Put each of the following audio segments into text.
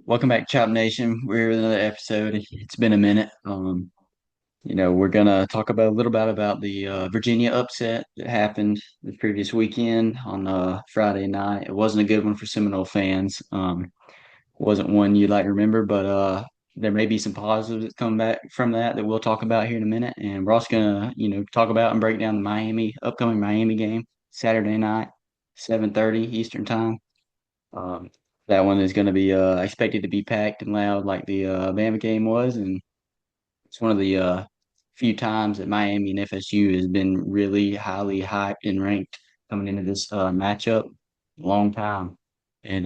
Welcome back, Chop Nation. We're here with another episode. It's been a minute. We're gonna talk about a little bit about the Virginia upset that happened the previous weekend on Friday night. It wasn't a good one for Seminole fans. Wasn't one you'd like to remember, but there may be some positives that come back from that we'll talk about here in a minute. And we're also gonna, talk about and break down the upcoming Miami game, Saturday night, 7:30 Eastern time. Um, that one is going to be expected to be packed and loud like the Bama game was, and it's one of the few times that Miami and FSU has been really highly hyped and ranked coming into this matchup. Long time, and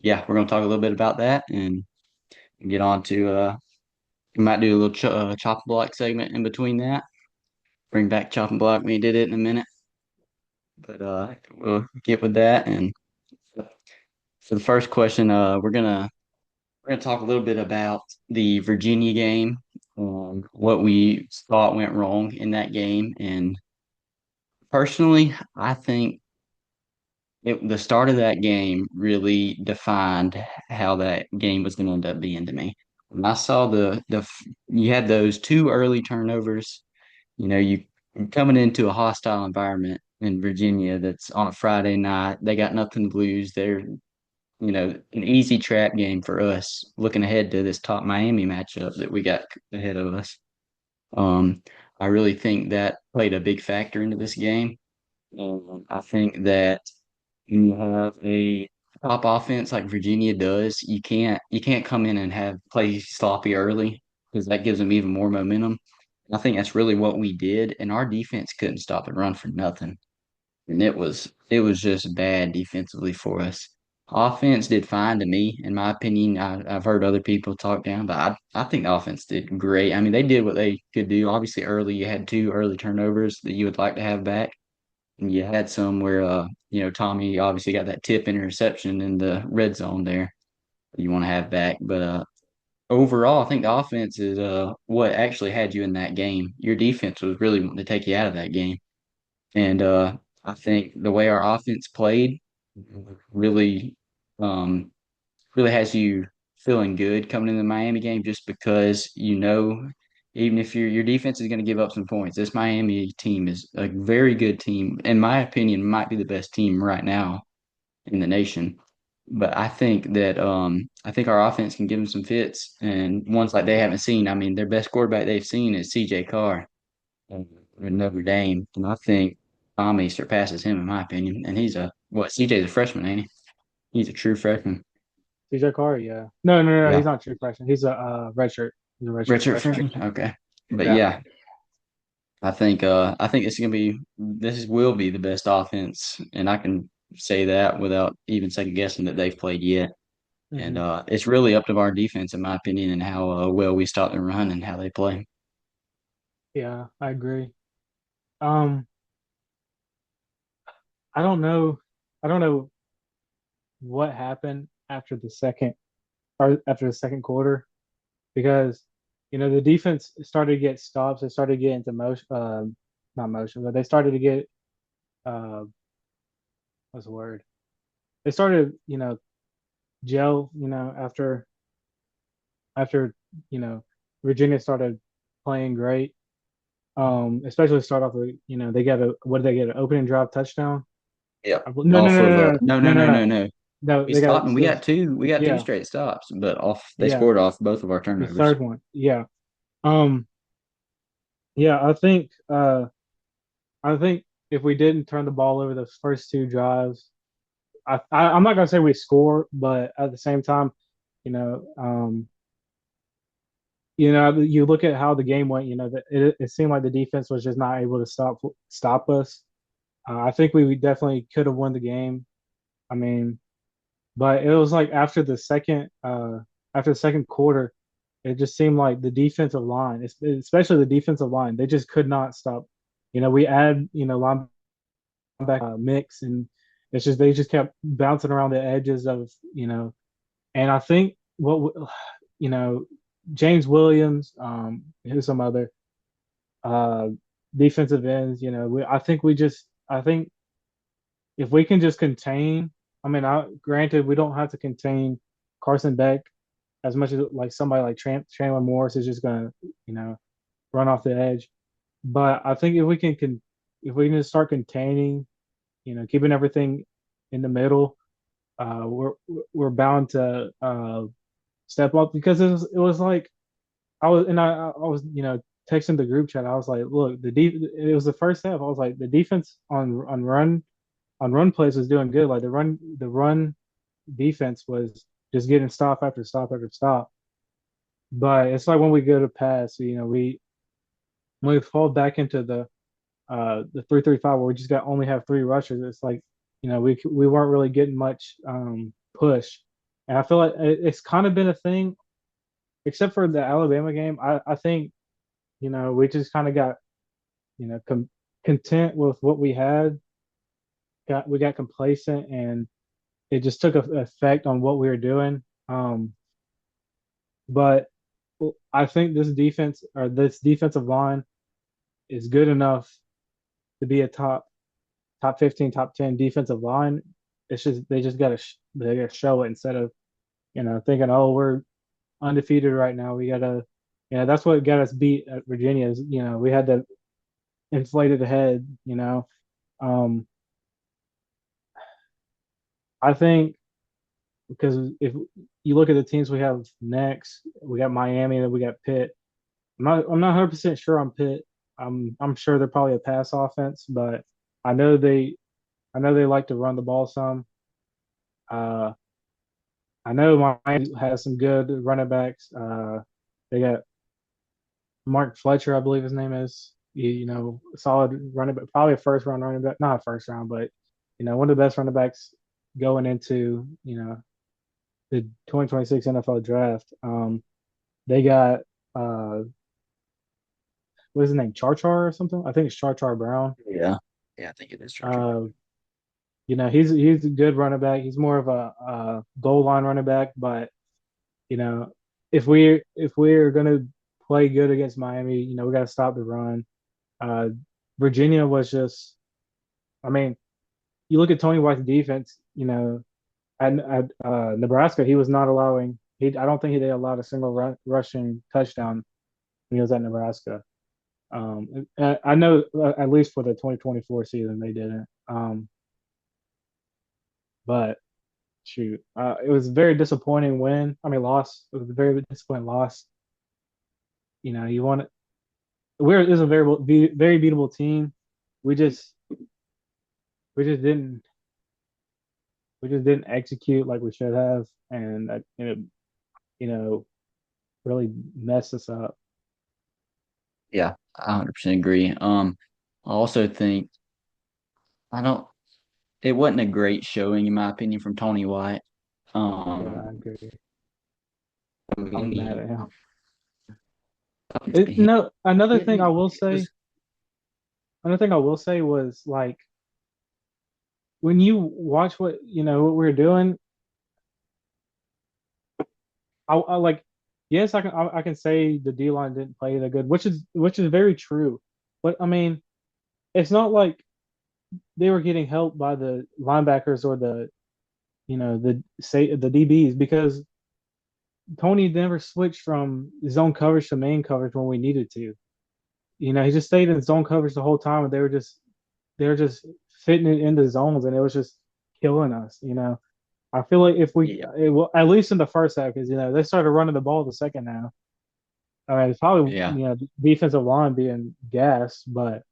yeah, we're going to talk a little bit about that and get on to we might do a little chop and block segment in between that. Bring back chop and block. We did it in a minute, but we'll get with that. And for the first question, we're going to talk a little bit about the Virginia game, what we thought went wrong in that game. And personally, I think the start of that game really defined how that game was going to end up being to me. When I saw you had those two early turnovers, you coming into a hostile environment in Virginia that's on a Friday night, they got nothing to lose. They're an easy trap game for us looking ahead to this top Miami matchup that we got ahead of us. Um, I really think that played a big factor into this game. I think that when you have a top offense like Virginia does, you can't come in and have play sloppy early because that gives them even more momentum. I think that's really what we did, and our defense couldn't stop and run for nothing. And it was just bad defensively for us. Offense did fine to me, in my opinion. I've heard other people talk down, but I think the offense did great. I mean, they did what they could do. Obviously, early you had two early turnovers that you would like to have back, and you had some where Tommy obviously got that tip interception in the red zone there that you want to have back. But overall, I think the offense is what actually had you in that game. Your defense was really wanting to take you out of that game. And I think the way our offense played really, um, really has you feeling good coming into the Miami game, just because even if your defense is going to give up some points, this Miami team is a very good team. In my opinion, might be the best team right now in the nation. But I think our offense can give them some fits and ones like they haven't seen. I mean, their best quarterback they've seen is C.J. Carr with Notre Dame, and I think Tommy surpasses him in my opinion. And CJ's a freshman, ain't he? He's a true freshman. DJ Carr, yeah. No. He's Yeah. not a true freshman. He's a redshirt. He's a redshirt Redshirt freshman. freshman? Okay. But Yeah, yeah, I think this will be the best offense, and I can say that without even second guessing that they've played yet. And hmm it's really up to our defense, in my opinion, and how well we stop the run and how they play. yeah, I agree. Um, I don't know, I don't know what happened after the second quarter because the defense started to get stops. They started to get into motion, not motion, but they started to get uh, what's the word? They started, gel. After you know Virginia started playing great. Especially start off with, they got a what did they get, an opening drive touchdown? Yep. No, no, Off no, of no, no, no, no, no, no, no, no, no. no. We They got stopped and we got two yeah, straight stops, but off they yeah. scored off both of our The turnovers. third one, yeah. Um, yeah. I think if we didn't turn the ball over the first two drives, I'm not gonna say we score, but at the same time, you know, um, you look at how the game went. It seemed like the defense was just not able to stop us. I think we definitely could have won the game. I mean, but it was like after the second quarter, it just seemed like the defensive line, especially the defensive line, they just could not stop. We add linebacker mix, and it's just they just kept bouncing around the edges of and I think you know James Williams, who's some other uh defensive ends. I think if we can just contain, I mean, granted, we don't have to contain Carson Beck. as much as like somebody like Chandler Morris is just gonna, you know, run off the edge. But I think if we can just start containing, keeping everything in the middle, we're bound to step up because it was like I was texting the group chat. I was like, look, it was the first half. I was like, the defense on run plays was doing good. Like the run defense was just getting stop after stop after stop. But it's like when we go to pass, when we fall back into the 3-3-5 where we just got only have three rushers. It's like we weren't really getting much push, and I feel like it's kind of been a thing, except for the Alabama game. I think we just kind of got content with what we had. We got complacent, and it just took effect on what we were doing. But I think this defensive line is good enough to be a top 15, top 10 defensive line. It's just they just they gotta show it instead of thinking, oh, we're undefeated right now. We gotta that's what got us beat at Virginia is we had that inflated head. Um, I think because if you look at the teams we have next, we got Miami and we got Pitt. I'm not 100% sure on Pitt. I'm sure they're probably a pass offense, but I know they I know they like to run the ball some. Uh, I know Miami has some good running backs. They got Mark Fletcher, I believe his name is. Solid running back, probably a first round running back, not a first round, but one of the best running backs going into the 2026 NFL draft. They got uh, what is his name, Char or something? I think it's Char Brown. Yeah. Yeah, I think it is Charger. Uh, he's a good running back. He's more of a goal line running back, but you know, if we're gonna play good against Miami, we got to stop the run. Uh, Virginia was just, I mean, you look at Tony White's defense. At Nebraska, he was not allowing. I don't think he did allowed a single rushing touchdown when he was at Nebraska. I know at least for the 2024 season they didn't. But shoot, it was a very disappointing win. I mean, loss. It was a very disappointing loss. You want it. We're is a very beatable team. We just we just didn't we just didn't execute like we should have, and it you know really messed us up. Yeah, I 100% agree. I also think I don't. It wasn't a great showing, in my opinion, from Tony White. Yeah, I Um, agree. I I was mean, mad at him. he No, it was another thing I will say was like when you watch what we're doing, I like yes, I can say the D line didn't play that good, which is very true. But I mean, it's not like they were getting helped by the linebackers or the DBs because Tony never switched from zone coverage to main coverage when we needed to. He just stayed in zone coverage the whole time, and they were just fitting it into zones, and it was just killing us. I feel like if yeah, at least in the first half, because they started running the ball the second half. I mean, it's probably yeah. defensive line being gassed, but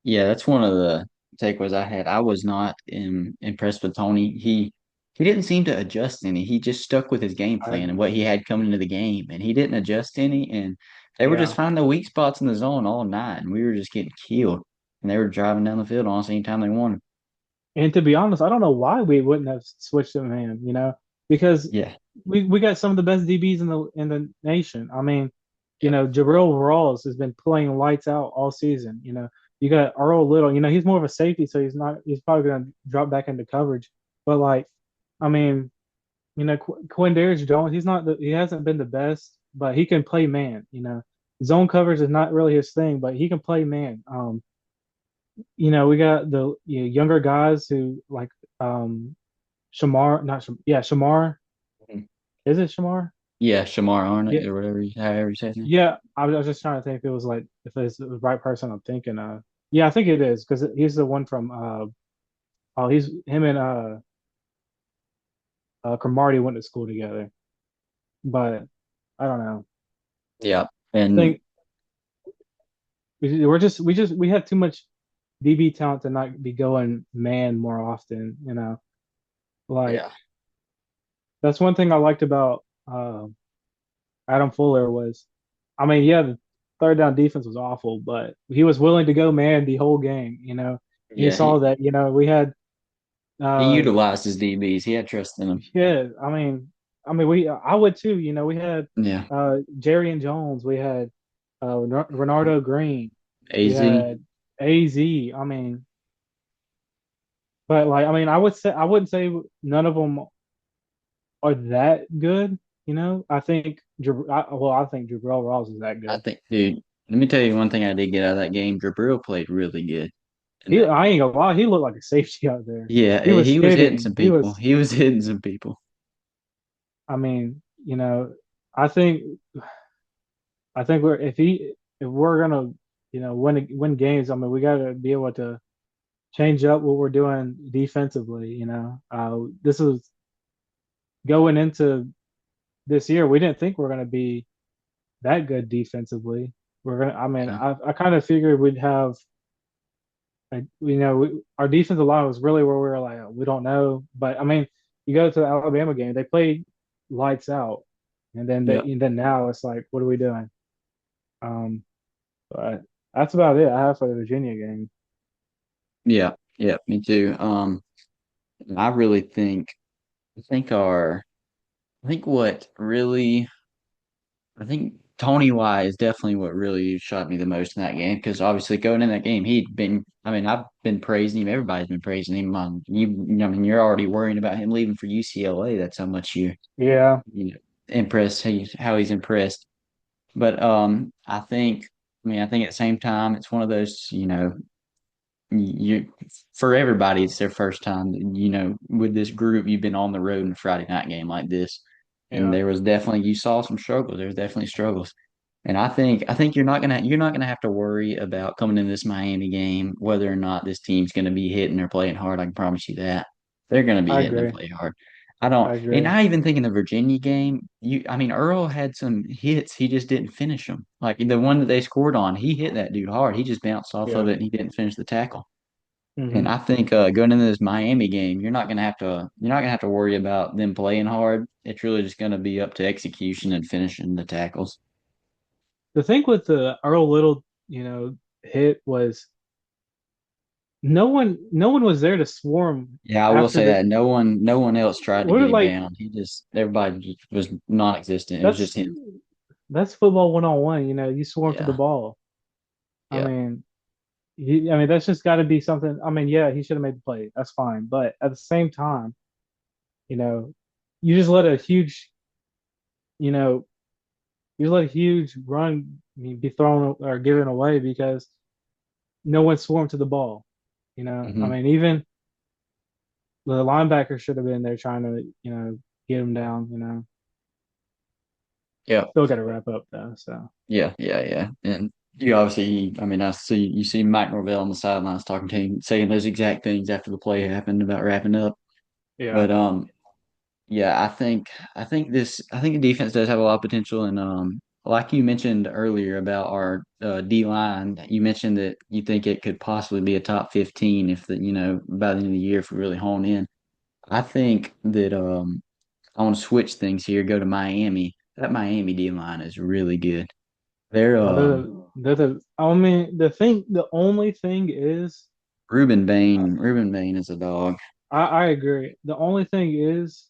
Yeah, that's one of the takeaways I had. I was not impressed with Tony. He didn't seem to adjust any. He just stuck with his game I plan and what he had coming into the game, and he didn't adjust any. And they were just yeah. finding the weak spots in the zone all night, and we were just getting killed. And they were driving down the field almost anytime they wanted. And to be honest, I don't know why we wouldn't have switched to him, because Yeah, we got some of the best DBs in the nation. I mean, yep, Jabril Rawls has been playing lights out all season. You got Earl Little. He's more of a safety, so he's probably gonna drop back into coverage. But like, I mean, Quindarius Jones, he hasn't been the best, but he can play man. Zone coverage is not really his thing, but he can play man. We got the younger guys who like Shamar, not Sham, yeah, Shamar. Is it Shamar? Yeah, Shamar Yeah, Arnott or whatever, however you say his name. yeah. I was just trying to think if it was like if it's the right person I'm thinking of. Yeah, I think it is because he's the one from oh he's him and Cromartie went to school together. But I don't know. Yeah, I and think we have too much DB talent to not be going man more often. Like yeah, that's one thing I liked about Adam Fuller was, I mean, yeah, the third down defense was awful, but he was willing to go man the whole game. And you yeah. saw that. We had He uh utilized his DBs. He had trust in them. yeah, I mean I would too. We had Yeah, Jerry and Jones, we had Renardo Green, we AZ. had AZ. But like I wouldn't say none of them are that good. I think Jabril Ross is that I good. think, dude. Let me tell you one thing I did get out of that game. Jabril played really good in He that I game. ain't gonna lie, he looked like a safety out there. Yeah, He was he was hitting hitting. some He people. was. He was hitting some people. I mean, I think if we're gonna win games, I mean we gotta be able to change up what we're doing defensively. This was going into this year. We didn't think we're gonna be that good defensively. We're gonna. I mean, Yeah, I kind of figured we'd have. Our defensive line was really where we were like, we don't know. But I mean, you go to the Alabama game, they played lights out, yeah, and then now it's like, what are we doing? Um, but that's about it I have for the Virginia game. yeah, yeah. Me too. I really think. I think our. I think what really. I think Tony Y is definitely what really shocked me the most in that game because obviously going in that game he'd been. I mean, I've been praising him. Everybody's been praising him. I mean, you're already worrying about him leaving for UCLA. That's how much Yeah, you know impressed. How he's impressed. But I think. I mean, I think at the same time, it's one of those. You for everybody, it's their first time. With this group, you've been on the road in a Friday night game like this, and yeah, there was definitely you saw some struggles. There's definitely struggles. And I think you're not gonna have to worry about coming in this Miami game whether or not this team's gonna be hitting or playing hard. I can promise you that they're gonna be I hitting and agree. play hard. I don't, I and agree. I even think in the Virginia game, I mean, Earl had some hits, he just didn't finish them. Like the one that they scored on, he hit that dude hard. He just bounced off of Yeah. it and he didn't finish the tackle. And Hmm. I think going into this Miami game, you're not gonna have to worry about them playing hard. It's really just gonna be up to execution and finishing the tackles. The thing with the Earl Little, hit was no one was there to swarm Yeah, I will after say the that no one else tried to what get are him like down. Everybody just was non-existent. It was just that's him. that's football 101. You swarm to the Yeah, ball. I yeah, mean, that's just got to be something. I mean, yeah, he should have made the play. That's fine. But at the same time, you know, you just let a huge, you know, you let a huge run be thrown or given away because no one swarmed to the ball. I hmm mean, even the linebacker should have been there trying to, get him down. yeah, Still got to wrap up though. So yeah, yeah, yeah. And you obviously, I mean, I see Mike Norvell on the sidelines talking to him, saying those exact things after the play happened about wrapping up. yeah, But yeah, I think the defense does have a lot of potential, and like you mentioned earlier about our D line, you mentioned that you think it could possibly be a top 15 if by the end of the year if we really hone in. I think that I want to switch things here, go to Miami. That Miami D line is really good. They're oh, I mean, the only thing is, Ruben Bain is a dog. I agree. The only thing is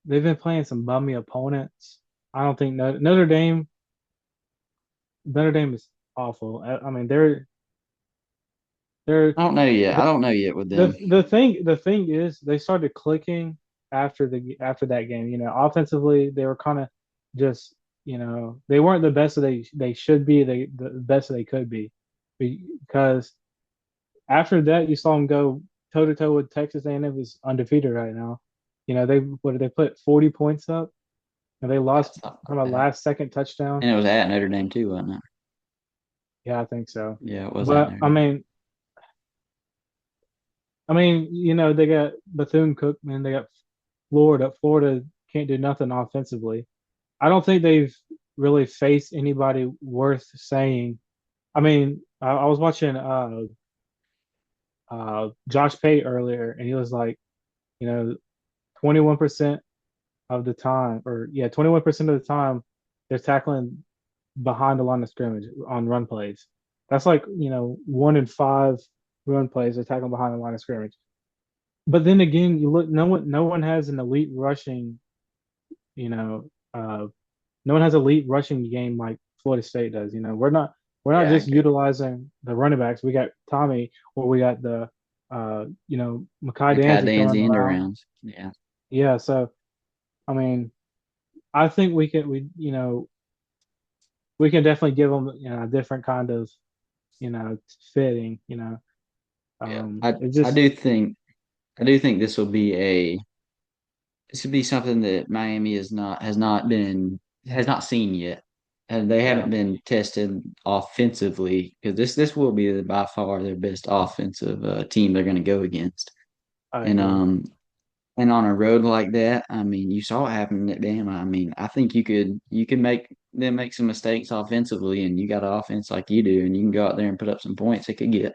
they've been playing some bummy opponents. I don't think Notre Dame is awful. I mean, they're I the, don't know yet with them. the thing is they started clicking after that game. Offensively they were kind of just they weren't the best that they should be. The best that they could be because after that you saw them go toe to toe with Texas A&M, who's undefeated right now. They put 40 points up. and they Yeah, lost something from like a that. last second touchdown. And it was at Notre Dame too, wasn't it? Yeah, I think so. Yeah, it was at But Notre Dame. I mean, they got Bethune Cookman, they got Florida. Florida can't do nothing offensively. I don't think they've really faced anybody worth saying. I mean, I was watching Josh Pate earlier, and he was like, you know, 21% of the time, or yeah, 21% of the time, they're tackling behind the line of scrimmage on run plays. That's like, 1 in 5 run plays are tackling behind the line of scrimmage. But then again, you look, no one has an elite rushing, you know, no one has elite rushing game like Florida State does. We're not Yeah, I just agree. utilizing the running backs. We got Tommy, or we got the Makai Makai Danzey Dan's throwing end around. arounds. Yeah. Yeah, so I mean, I think we can definitely give them a different kind of fitting. Yeah. It I just do think this will be something that Miami has not seen yet. And they yeah, haven't been tested offensively because this will be by far their best offensive team they're going to go against. I And agree. on a road like that, I mean, you saw it happen at Bama. I mean, I think you could make them make some mistakes offensively, and you got an offense like you do, and you can go out there and put up some points. It could get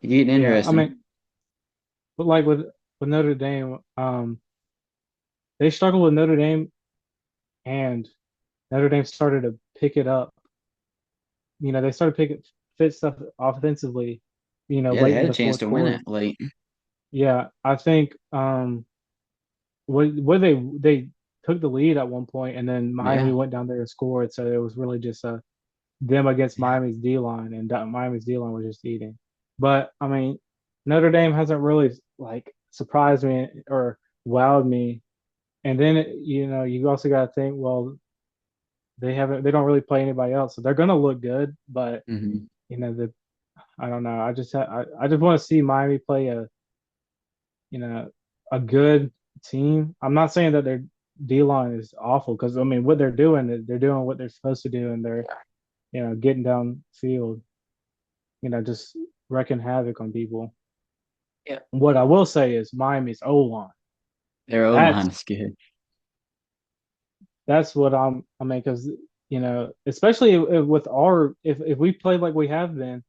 Yeah, I interesting. mean, but like with Notre Dame, they struggled with Notre Dame, and Notre Dame started to pick it up. They started picking fit stuff offensively, Yeah, they late had in a the chance fourth to win quarter. it late. Yeah, I think what they took the lead at one point, and then Miami Yeah, went down there and scored. So it was really just them against yeah. Miami's D line, and Miami's D line was just eating. But I mean, Notre Dame hasn't really like surprised me or wowed me. And then you also got to think, well, they don't really play anybody else, so they're gonna look good. But Hmm. the I don't know. I just want to see Miami play you know a good team. I'm not saying that their D line is awful, because I mean what they're doing is they're doing what they're supposed to do, and they're getting downfield, just wreaking havoc on people. Yeah. What I will say is Miami's O line. Their O That's line is good. that's what I mean, because especially with if we play like we have been,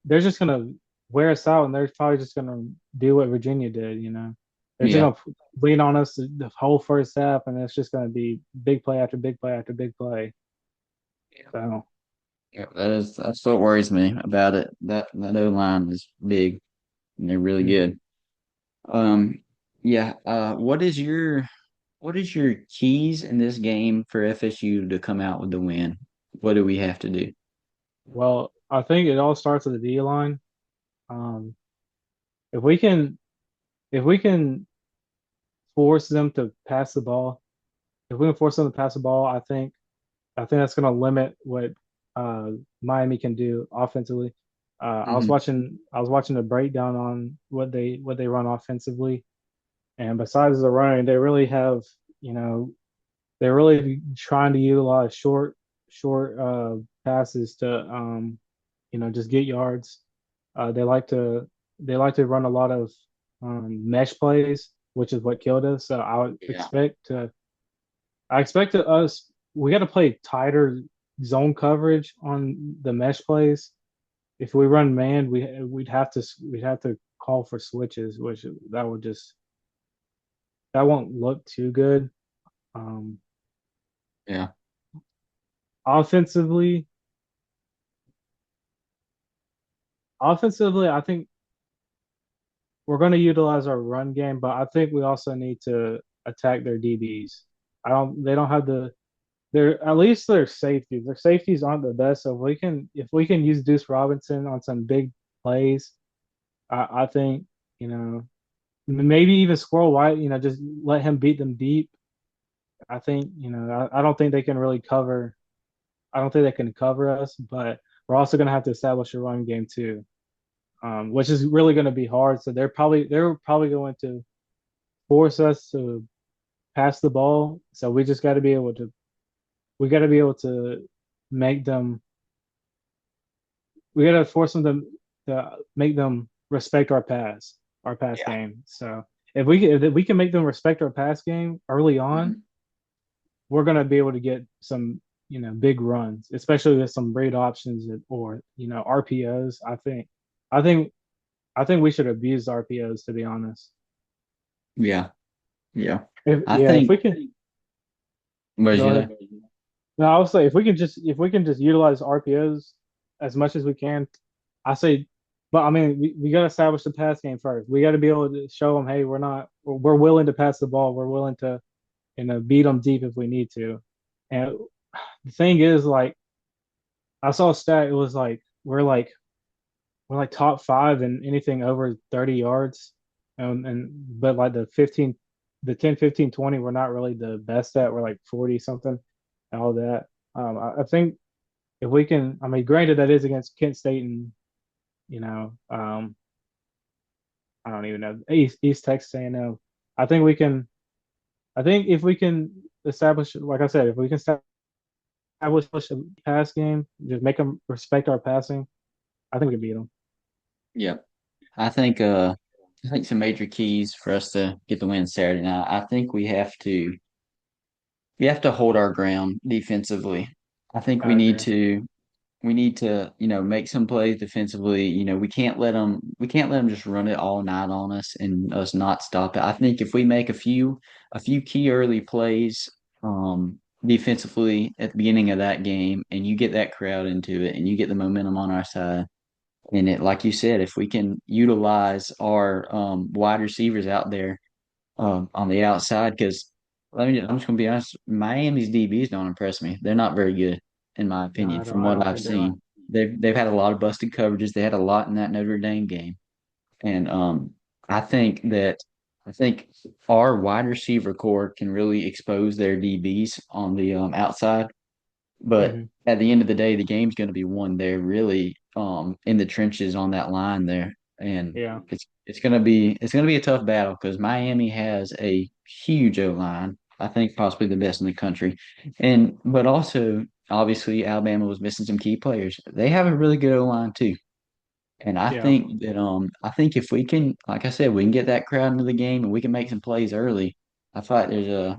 they're just gonna wear us out, and they're probably just gonna do what Virginia did. They're just Yeah. gonna lean on us the whole first half, and it's just gonna be big play after big play after big play. So Yeah, that's what worries me about it. That O line is big and they're really mhm. good. Um, yeah. What is your keys in this game for FSU to come out with the win? What do we have to do? Well, I think it all starts with the D line. Um, if we can if we can force them to pass the ball, if we can force them to pass the ball, I think that's going to limit what uh, Miami can do offensively. Hmm. I was watching a breakdown on what they run offensively, and besides the running, they really have you know they're really trying to utilize short passes to just get yards. They like to run a lot of mesh plays, which is what killed us. So Yeah. I expect us we got to play tighter zone coverage on the mesh plays. If we run man, we'd have to call for switches, which that won't look too good. Um, Yeah. offensively, I think we're going to utilize our run game, but I think we also need to attack their DBs. They don't have they're at least their safeties. Their safeties aren't the best, so if we can use Deuce Robinson on some big plays, I think maybe even Squirrel White, just let him beat them deep. I think I don't think they can really cover. I don't think they can cover us, but we're also going to have to establish a run game too, which is really going to be hard. So they're probably going to force us to. pass the ball. So we just got to be able to we got to be able to make them we got to force them to make them respect our pass Yeah. game. So if we can make them respect our pass game early on, Mhm. we're gonna be able to get some big runs, especially with some great options or RPOs. I think I think we should abuse RPOs, to be honest. Yeah. Yeah. If I yeah, if think we can what did go you ahead. say? No, I would say if we can just utilize RPOs as much as we can, I say. But I mean, we got to establish the pass game first. We got to be able to show them, hey, we're willing to pass the ball. We're willing to beat them deep if we need to. And the thing is, like I saw a stat, it was like we're like top five in anything over 30 yards, and but like the 10, 15, 20, we're not really the best at. We're like 40 something and all that. I think if we can, I mean, granted that is against Kent State and you know, I don't even know East Texas A&M. I think we can. I think if we can establish, like I said, if we can establish a pass game, just make them respect our passing, I think we can beat them. Yeah. I think I think some major keys for us to get the win Saturday night. I think we have to hold our ground defensively. I think I agree. we need to, make some plays defensively. We can't let them just run it all night on us and us not stop it. I think if we make a few key early plays defensively at the beginning of that game and you get that crowd into it and you get the momentum on our side, and it, like you said, if we can utilize our wide receivers out there on the outside, because I'm just gonna be honest, Miami's DBs don't impress me. They're not very good, in my No, opinion, from I what don't I've think they are. seen. They've had a lot of busted coverages. They had a lot in that Notre Dame game, and I think that I think our wide receiver core can really expose their DBs on the outside, but Hmm. at the end of the day, the game's going to be won there, really, in the trenches on that line there, and Yeah, it's gonna be a tough battle because Miami has a huge O line. I think possibly the best in the country, and but also obviously Alabama was missing some key players. They have a really good O line too, and yeah, I think if we can, like I said, we can get that crowd into the game and we can make some plays early. I thought there's a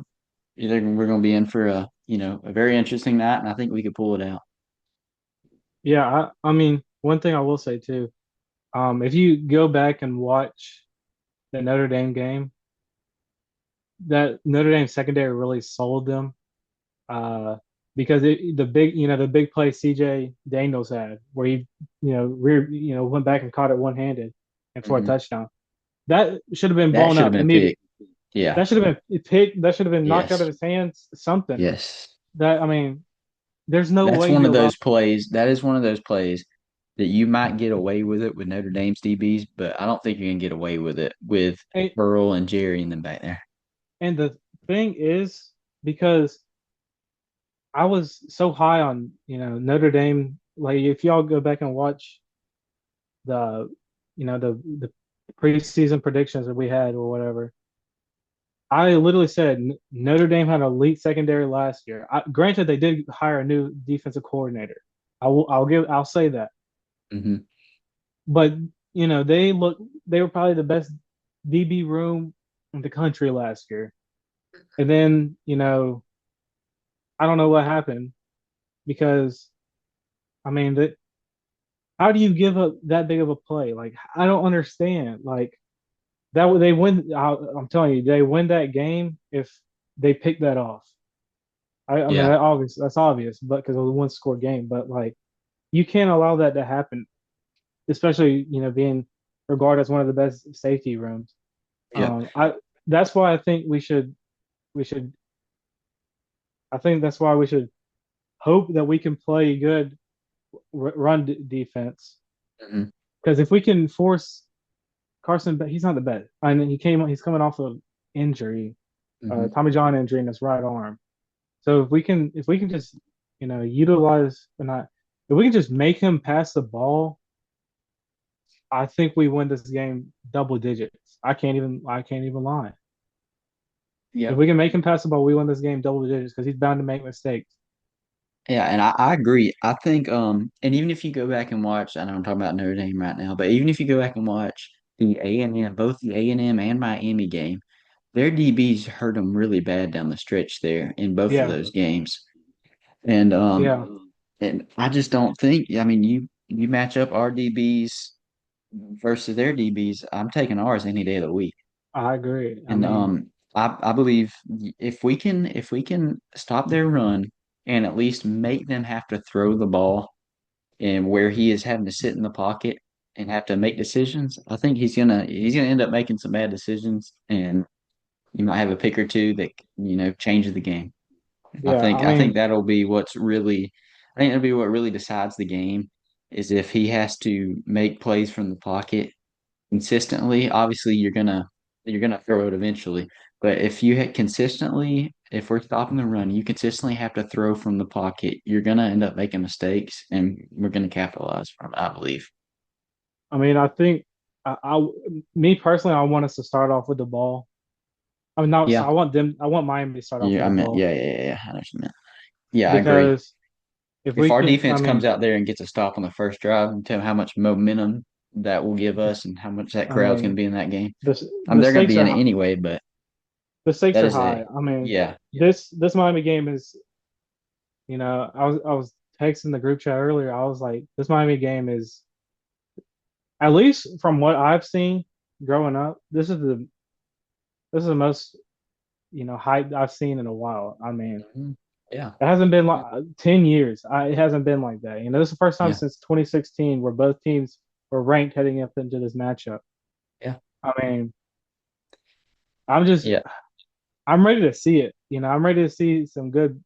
either we're going to be in for a a very interesting night, and I think we could pull it out. yeah. I mean, one thing I will say too, if you go back and watch the Notre Dame game, that Notre Dame secondary really sold them. Uh, because the big play CJ Daniels had where he, went back and caught it one handed and for a Hmm. touchdown. That should have been That blown should have up been a immediately. pick. Yeah. That should have been picked. That should have been knocked out of Yes. his hands. Something Yes. that I mean, there's no That's way one you of allow. those plays. That is one of those plays that you might get away with it with Notre Dame's DBs, but I don't think you can get away with it with And, Burrow and Jerry in them back there. and the thing is, because I was so high on Notre Dame. Like if y'all go back and watch the the preseason predictions that we had or whatever, I literally said Notre Dame had an elite secondary last year. Granted, they did hire a new defensive coordinator. I'll say that, Hmm. but they were probably the best DB room in the country last year. And then I don't know what happened because I mean that how do you give up that big of a play? Like I don't understand. Like that they win. I'm telling you, they win that game if they pick that off. I mean, Yeah. that's obvious, but because it was a one score game, but like you can't allow that to happen, especially being regarded as one of the best safety rooms. Yep. I that's why I think we should I think that's why we should hope that we can play good run defense Hmm. because if we can force Carson, but he's not the best. I mean, he's coming off of injury, Hmm. Tommy John injury in his right arm. So if we can just utilize or not if we can just make him pass the ball, I think we win this game double digits. I can't even lie. If Yep. we can make him pass the ball, we win this game double digits because he's bound to make mistakes. Yeah, and I agree. I think and even if you go back and watch, I know I'm talking about Notre Dame right now, but even if you go back and watch the A&M, both the A&M and Miami game, their DBs hurt them really bad down the stretch there in both of Yeah, those games. And yeah, I just don't think, I mean, you match up our DBs versus their DBs, I'm taking ours any day of the week. I agree. I And mean, I believe if we can stop their run and at least make them have to throw the ball and where he is having to sit in the pocket and have to make decisions, I think he's gonna end up making some bad decisions and you might have a pick or two that changes the game. I yeah, think I I think mean, that'll be what's really I think that'll be what really decides the game is if he has to make plays from the pocket consistently. Obviously, you're gonna throw it eventually, but if you hit consistently, if we're stopping the run, you consistently have to throw from the pocket. You're gonna end up making mistakes, and we're gonna capitalize from it, I believe. I mean, I think me personally, I want us to start off with the ball. I mean, not so Yeah, I want Miami to start off yeah. with I the meant, ball yeah. I know what you meant. Yeah, I agree. because if If we our can, I defense comes mean, out there and gets a stop on the first drive, and tell how much momentum that will give us, and how much that I crowd's gonna mean, be in that game. I mean, the they're gonna stakes be are in it anyway, but the stakes that are is high. a I mean, yeah. this Miami game is, I was texting the group chat earlier. I was like, this Miami game is, at least from what I've seen growing up, this is the most hype I've seen in a while. I mean, Mhm. Yeah, it hasn't been like 10 years. It hasn't been like that. This is the first time yeah, since 2016 where both teams were ranked heading up into this matchup. yeah, I mean, I'm just yeah. I'm ready to see it. I'm ready to see some good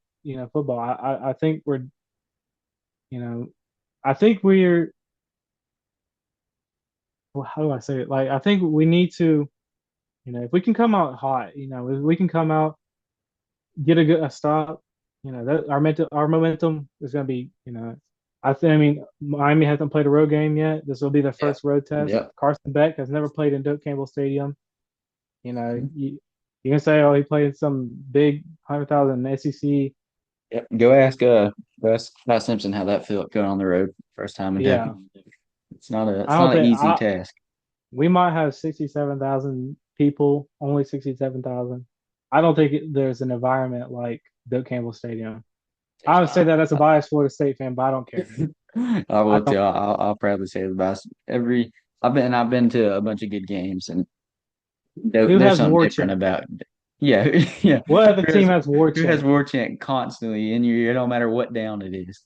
football. I think you know I think we're well, how do I say it? Like I think we need to if we can come out hot, if we can come out get a stop, that our momentum is going to be I mean Miami hasn't played a road game yet. This will be their Yep. first road test. Yep. Carson Beck has never played in Doak Campbell Stadium. You can say, oh, he played some big 100,000 SEC. Yep. Go ask Scott Simpson how that felt going on the road first time in Yeah, heaven. It's not a I it's don't not an think easy task. we might have 67,000 people, only 67,000. I don't think there's an environment like Doak Campbell Stadium. I There's would say not. that as a biased Florida State fan, but I don't care. I I will don't tell. care. I'll proudly say the best. I've been to a bunch of good games, and Who there's has something war different chant? about. Yeah, yeah. What other Who team has has war who has chant? war chant constantly in your ear? It don't matter what down it is.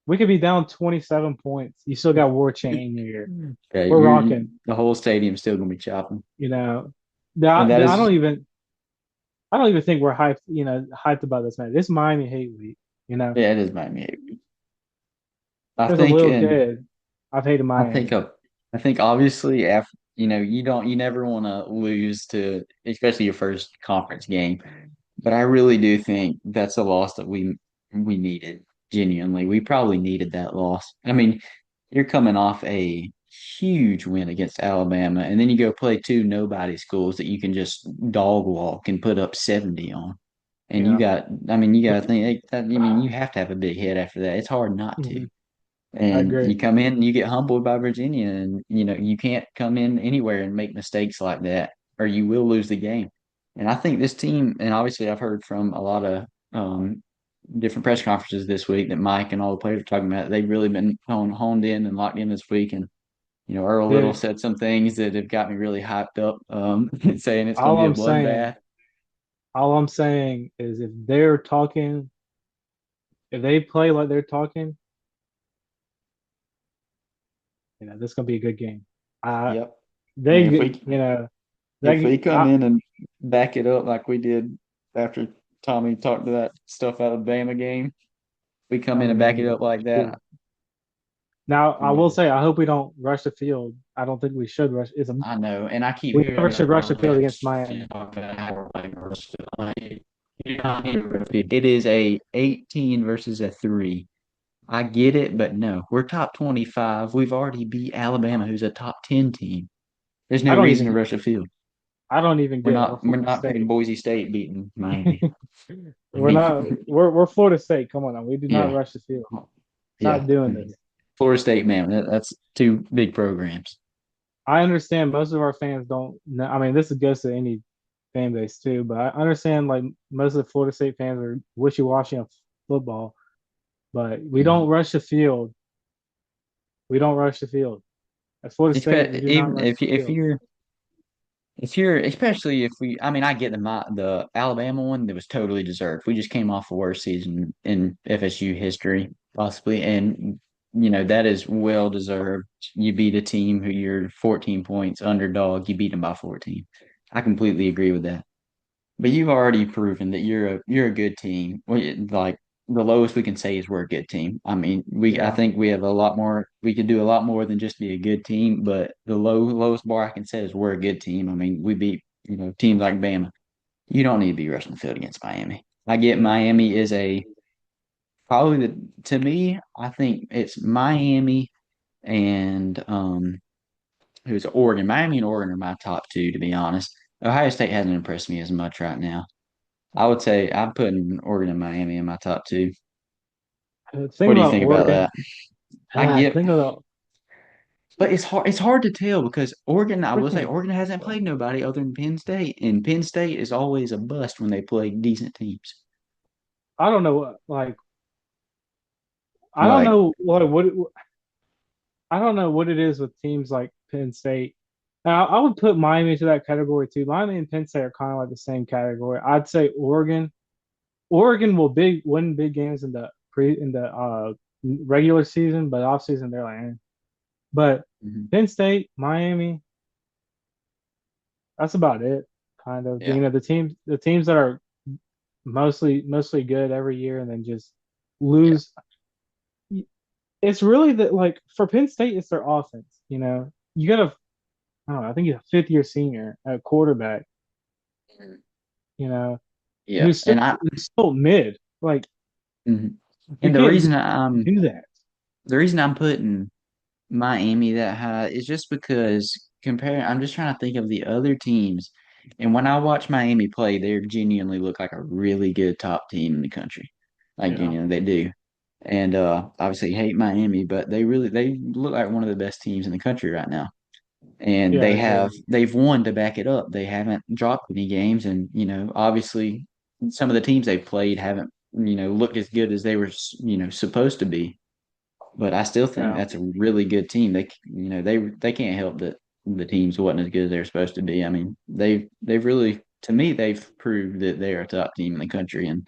We could be down 27 points. You still got war chant in your ear. Yeah, We're rocking. the whole stadium's still gonna be chopping, You know, and I, that I is don't even I don't even think we're hyped. Hyped about this man. This Miami hate week. yeah, it is Miami. I As a think, little and kid, I've hated I think Miami. uh, I think obviously after you never want to lose to especially your first conference game, but I really do think that's a loss that we needed genuinely. We probably needed that loss. I mean, you're coming off a huge win against Alabama, and then you go play two nobody schools that you can just dog walk and put up 70 on. And Yeah. you got to think that, I mean, you have to have a big head after that. It's hard not to. Hmm. I And agree. you come in and you get humbled by Virginia, and you can't come in anywhere and make mistakes like that, or you will lose the game. And I think this team, and obviously I've heard from a lot of different press conferences this week that Mike and all the players are talking about. They've really been honed in and locked in this week, and Earl Little Dude, said some things that have got me really hyped up, saying it's going all to be a I'm saying, bloodbath. all I'm saying is if they play like they're talking, this is gonna be a good game. Uh, Yep. they, And if we they, come in and back it up like we did after Tommy talked to that stuff out of the Bama game, we come I in and back mean, it up like that. now I will Yeah, say, I hope we don't rush the field. I don't think we should rush. I know, and I keep We hearing never it should rush the on field against FSU Miami. talk about how we're playing versus you're not hitting real field. It is a 18 versus a 3. I get it, but no, we're top 25. We've already beat Alabama, who's a top 10 team. There's I no don't reason to even, rush a field. I don't even We're get it. We're not we're Florida not picking State. Boise State beating Miami. I We're mean, not. We're Florida State. Come on now. We do not yeah, rush the field. yeah. Not doing this. Florida State, man, that's two big programs. I understand most of our fans don't know. I mean, this goes to any fan base too, but I understand like most of the Florida State fans are wishy-washy on football, but we don't Mhm. rush the field. We don't rush the field. At Florida State, we do not Even rush the if field. you're especially if we I mean I get the Alabama one that was totally deserved. We just came off the worst season in FSU history possibly, and that is well deserved. You beat a team who you're 14 points underdog. You beat them by 14. I completely agree with that. But you've already proven that you're a good team. Like the lowest we can say is we're a good team. I mean, I Yeah. think we have a lot more. We could do a lot more than just be a good team. But the lowest bar I can say is we're a good team. I mean, we beat teams like Bama. You don't need to be rushing the field against Miami. I get No. Miami is a probably the to me. I think it's Miami and who's Oregon. Miami and Oregon are my top two, to be honest. Ohio State hasn't impressed me as much right now. I would say I'm putting Oregon and Miami in my top two. The thing What do you about think about Oregon, that? I get, think about but it's hard. It's hard to tell because Oregon. I will say Oregon hasn't played nobody other than Penn State, and Penn State is always a bust when they play decent teams. I don't know what like I don't Like, know what I don't know what it is with teams like Penn State. Now, I would put Miami into that category too. Miami and Penn State are kind of like the same category. I'd say Oregon. Oregon will win big games in the regular season, but off season they're like, eh. But mhm, Penn State, Miami, that's about it. Kind of, yeah, the teams that are mostly good every year and then just yeah, lose. It's really that like for Penn State, it's their offense. You got a I don't know, I think he's a fifth year senior at quarterback, mhm, you know, yeah. who's still mid. Like Mhm. you And the can't reason do that. I'm putting Miami that high is just because I'm just trying to think of the other teams. And when I watch Miami play, they genuinely look like a really good top team in the country. Like, Yeah. they do. And obviously hate Miami, but they look like one of the best teams in the country right now. And Yeah, they do. they've won to back it up. They haven't dropped any games, and obviously some of the teams they've played haven't looked as good as they were supposed to be. But I still think Yeah. that's a really good team. They can't help that the teams wasn't as good as they're supposed to be. I mean, they've really to me they've proved that they're a top team in the country, and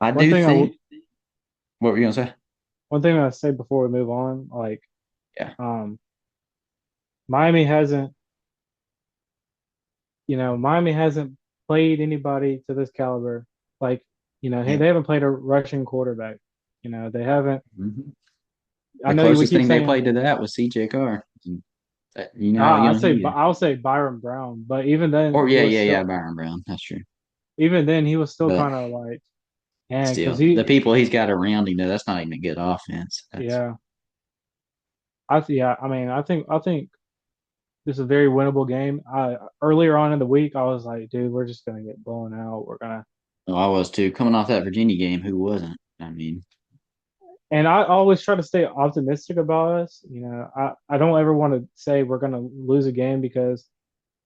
I One do thing I think what were you gonna say? one thing I say before we move on, like Yeah, um Miami hasn't, Miami hasn't played anybody to this caliber. Like, hey, yeah. they haven't played a Russian quarterback. They haven't. Mhm. I The know we closest keep thing they saying played to that was CJ Carr. You know how young he is. I'll say Byron Brown, but even then Or he yeah, was yeah, yeah, still Byron Brown. That's true. But kind of like, and because still, the people he's got around him, that's not even a good offense. That's yeah, yeah, I mean, I think this is a very winnable game. Earlier on in the week, I was like, dude, we're just gonna get blown out. We're gonna, oh, I was too. Coming off that Virginia game, who wasn't? I mean, and I always try to stay optimistic about us. I don't ever want to say we're gonna lose a game because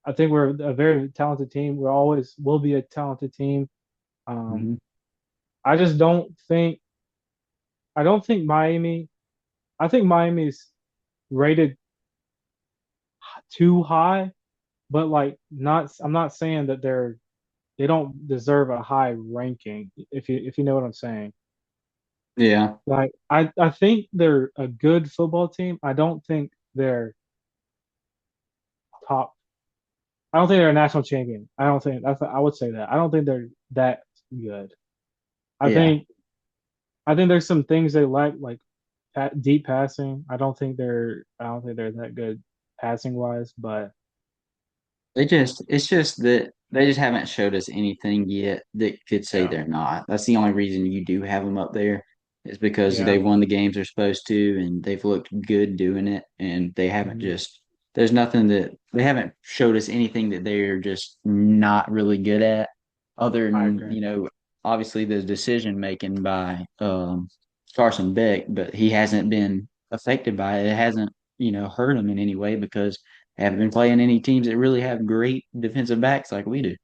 I think we're a very talented team. We always will be a talented team. Um, mhm. I just don't think I don't think Miami. I think Miami's rated too high, but like not. I'm not saying that they don't deserve a high ranking. If you know what I'm saying. Yeah, Like I think they're a good football team. I don't think they're top. I don't think they're a national champion. I would say that. I don't think they're that good. I yeah. think I think there's some things they lack, like deep passing. I don't think they're that good passing wise, but It's just that they just haven't showed us anything yet that could say yeah, they're not. That's the only reason you do have them up there is because yeah. they've won the games they're supposed to and they've looked good doing it and they haven't Mhm. just. there's nothing that they haven't showed us anything that they're just not really good at, other I than, agree. obviously the decision making by Carson Beck, but he hasn't been affected by it. It hasn't, hurt him in any way because they haven't been playing any teams that really have great defensive backs like we do.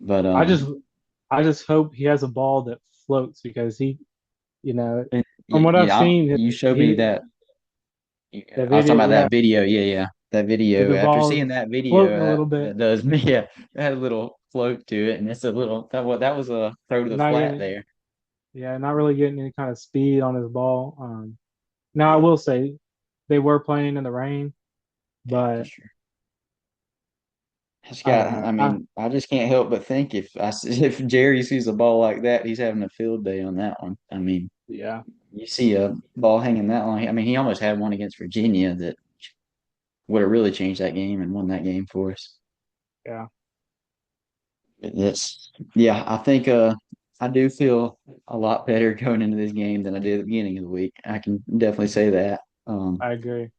But I just I just hope he has a ball that floats because you know, from what I've seen, you showed me he that. the I was talking video, about yeah, that video. Yeah, yeah, that with video. the After ball seeing that video, floating a little bit, that does me. Yeah, it had a little float to it, and it's a little that was a throw to the not flat getting there. yeah, not really getting any kind of speed on his ball. Now I Yeah, will say they were playing in the rain, yeah, but that's true. It's I don't got. know. I mean, I just can't help but think if Jerry sees a ball like that, he's having a field day on that one. I mean, Yeah, you see a ball hanging that long. I mean, he almost had one against Virginia that would have really changed that game and won that game for us. yeah, It's yeah, I think I do feel a lot better going into this game than I did at the beginning of the week. I can definitely say that. Um I agree.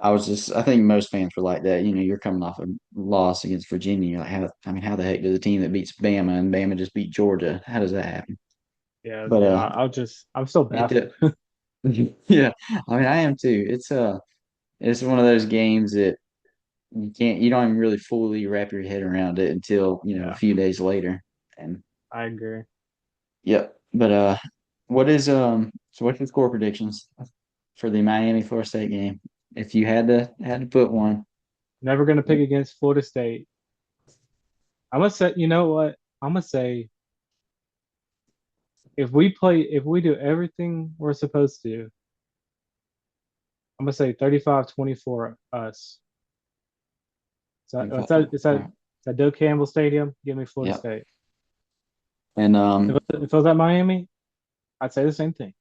I think most fans were like that. You're coming off a loss against Virginia. You're like, how the heck does a team that beats Bama and Bama just beat Georgia? How does that happen? Yeah, But yeah. I'm still it baffled. did, yeah, I mean I am too. It's one of those games that you don't even really fully wrap your head around it until, a Yeah, few days later. And I agree. yep. But what's your score predictions for the Miami Florida State game? If you had to put one. Never gonna pick against Florida State. I'm gonna say, you know what? I'm gonna say if we do everything we're supposed to, I'm gonna say 35-24 us. All right. Is that Doak Campbell Stadium? Give me Florida Yep. State. And If it was at Miami, I'd say the same thing.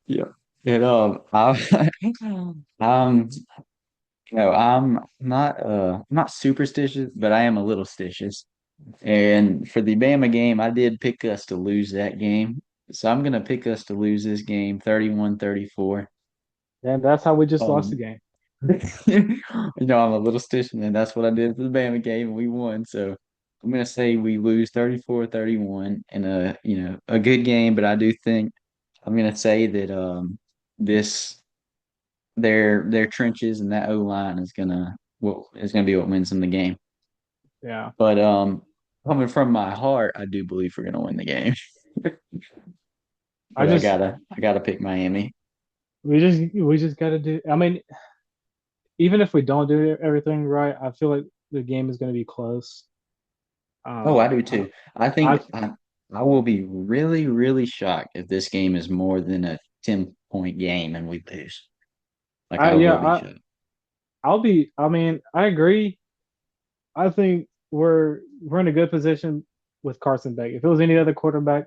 yeah. And um I'm not superstitious, but I am a little stitious. And for the Bama game, I did pick us to lose that game. So I'm gonna pick us to lose this game 31-34. And that's how we just lost the Um game. I'm a little stitch, and that's what I did for the Bama game, and we won. So I'm gonna say we lose 34-31 in a good game, but I do think I'm gonna say that this their trenches and that O line is gonna be what wins them the game. Yeah. But coming from my heart, I do believe we're gonna win the game. I But I just gotta pick Miami. we just gotta do I mean, even if we don't do everything right, I feel like the game is gonna be close. Oh, I do I too. don't I I think I will be really, really shocked if this game is more than a 10-point game and we lose. Like I I yeah, will be shocked. I mean, I agree. I think we're in a good position with Carson Beck. If it was any other quarterback,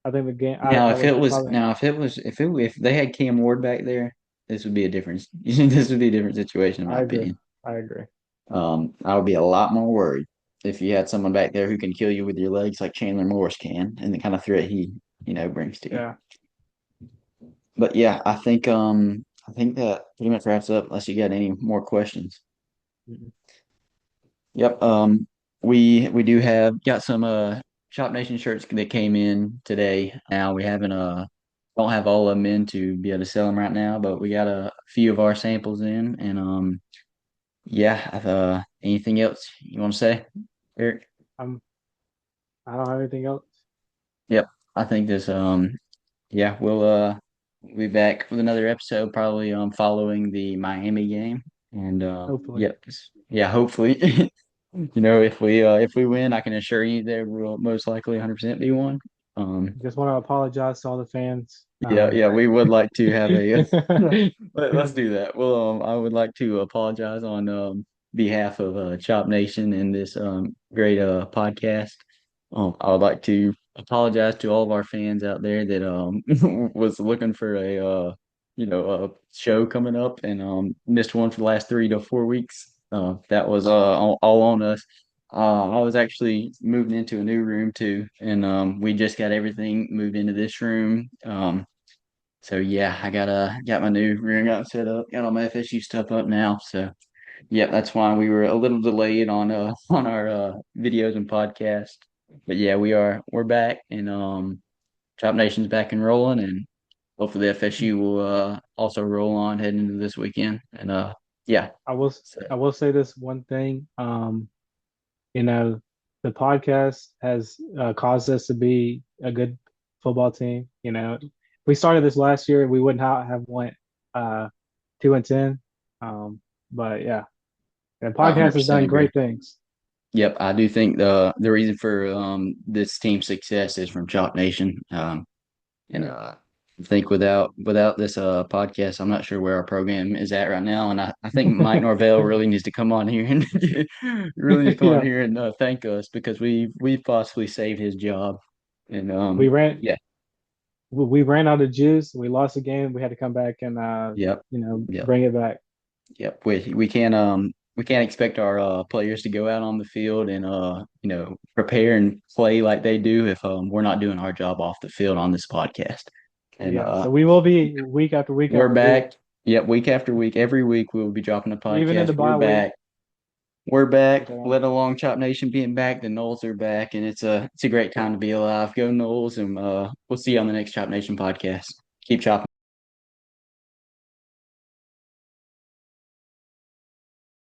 I think the game Now, I if would it was probably now if they had Cam Ward back there, this would be a different this would be a different situation in I my agree. opinion. I agree. I would be a lot more worried if you had someone back there who can kill you with your legs like Chandler Morris can, and the kind of threat he, brings to you. Yeah. But yeah, I think that pretty much wraps up unless you got any more questions. Mhm. Yep. We do have got some Shop Nation shirts that came in today. Now we haven't don't have all of them in to be able to sell them right now, but we got a few of our samples in, and yeah. Anything else you want to say, Eric? I'm I don't have anything else. Yep. I think this yeah, we'll be back with another episode probably following the Miami game. And Hopefully. yep, yeah, hopefully. If we win, I can assure you there will most likely 100% be one. Um Just want to apologize to all the fans. yeah, yeah, we would like to have a let's do that. Well, I would like to apologize on behalf of Chop Nation and this great podcast. I would like to apologize to all of our fans out there that was looking for a show coming up and missed one for the last 3 to 4 weeks. That was all on us. I was actually moving into a new room too, and we just got everything moved into this room. So yeah, got my new ring out set up, got all my FSU stuff up now. So yeah, that's why we were a little delayed on on our videos and podcast. But yeah, we're back and Chop Nation's back and rolling, and hopefully FSU will also roll on heading into this weekend. And yeah. I will So I will say this one thing. You know, the podcast has caused us to be a good football team. If we started this last year, we would not have went 2-10. But yeah, the podcast has 100% done agree. great things. Yep, I do think the reason for this team's success is from Chop Nation. And I think without this podcast, I'm not sure where our program is at right now. And I think Mike Norvell really needs to come on here and really needs to come on Yeah, here and thank us because we've possibly saved his job. And we ran yeah, we ran out of juice. We lost the game. We had to come back and yep, yep, bring it back. yep. We can't expect our players to go out on the field and prepare and play like they do if we're not doing our job off the field on this podcast. And Yeah, so we will be week after week we're after week, back. Yep, week after week. Every week we will be dropping a even in podcast. the We're bye week. back. We're back. But Let along Chop Nation being back. The Knowles are back, and it's a great time to be alive. Go Knowles, and we'll see you on the next Chop Nation podcast. Keep chopping.